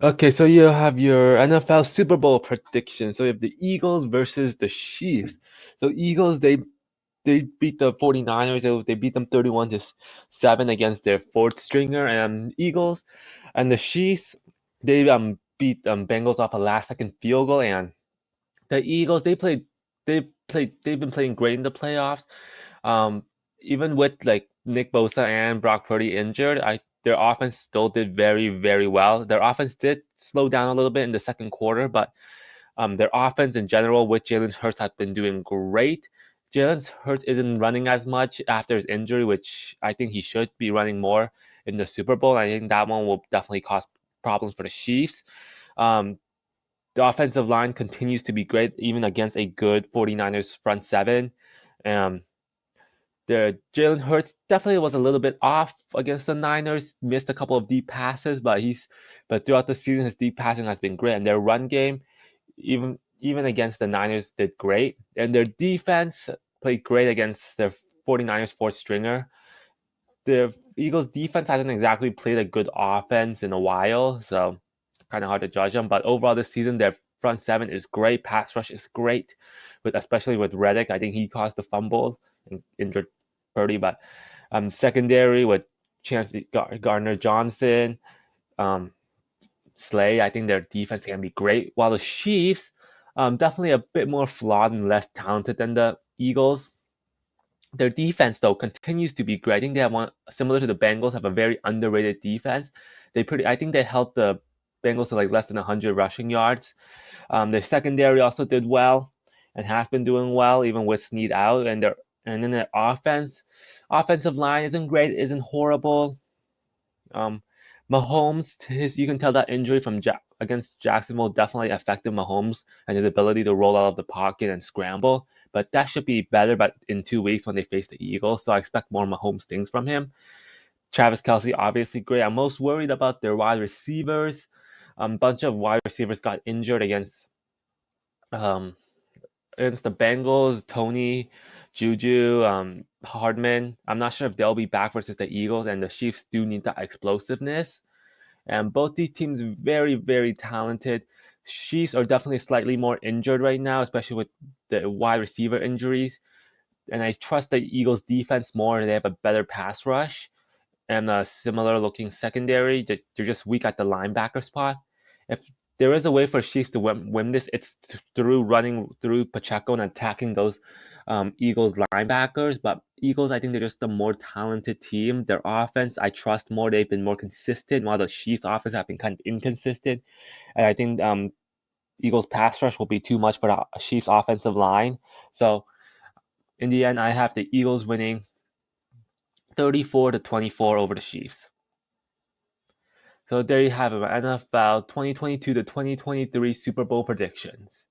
Okay, so you have your NFL Super Bowl prediction. So you have the Eagles versus the Chiefs. So Eagles, they beat the 49ers. They beat them 31-7 against their fourth stringer and Eagles. And the Chiefs, they beat Bengals off a last second field goal. And the Eagles, they've been playing great in the playoffs. Um, Even with like Nick Bosa and Brock Purdy injured, their offense still did very, very well. Their offense did slow down a little bit in the second quarter, but their offense in general with Jalen Hurts have been doing great. Jalen Hurts isn't running as much after his injury, which I think he should be running more in the Super Bowl. I think that one will definitely cause problems for the Chiefs. Um, the offensive line continues to be great, even against a good 49ers front seven. Um, the Jalen Hurts definitely was a little bit off against the Niners, missed a couple of deep passes, but throughout the season his deep passing has been great. And their run game, even against the Niners, did great. And their defense played great against their 49ers fourth stringer. The Eagles defense hasn't exactly played a good offense in a while, so kind of hard to judge them. But overall, this season, their front seven is great. Pass rush is great, but especially with Reddick, I think he caused the fumble and injured Purdy. But secondary with Chance Gardner Johnson, um, Slay, I think their defense can be great. While the Chiefs, definitely a bit more flawed and less talented than the Eagles. Their defense, though, continues to be great. I think they have one similar to the Bengals, have a very underrated defense. I think they held the Bengals to like less than 100 rushing yards. Their secondary also did well and has been doing well even with Snead out. And then their offensive line isn't great, isn't horrible. Um, Mahomes, you can tell that injury from against Jacksonville definitely affected Mahomes and his ability to roll out of the pocket and scramble. But that should be better. But in 2 weeks when they face the Eagles, so I expect more Mahomes things from him. Travis Kelsey, obviously great. I'm most worried about their wide receivers. A bunch of wide receivers got injured um, against the Bengals. Tony, Juju, Hardman. I'm not sure if they'll be back versus the Eagles, and the Chiefs do need that explosiveness. And both these teams very, very talented. Chiefs are definitely slightly more injured right now, especially with the wide receiver injuries. And I trust the Eagles defense more. They have a better pass rush and a similar looking secondary. They're just weak at the linebacker spot. If there is a way for Chiefs to win this, it's through running through Pacheco and attacking those Eagles linebackers. But Eagles, I think they're just a more talented team. Their offense, I trust more. They've been more consistent, while the Chiefs' offense have been kind of inconsistent. And I think Eagles' pass rush will be too much for the Chiefs' offensive line. So in the end, I have the Eagles winning 34-24 over the Chiefs. So there you have it, NFL 2022 to 2023 Super Bowl predictions.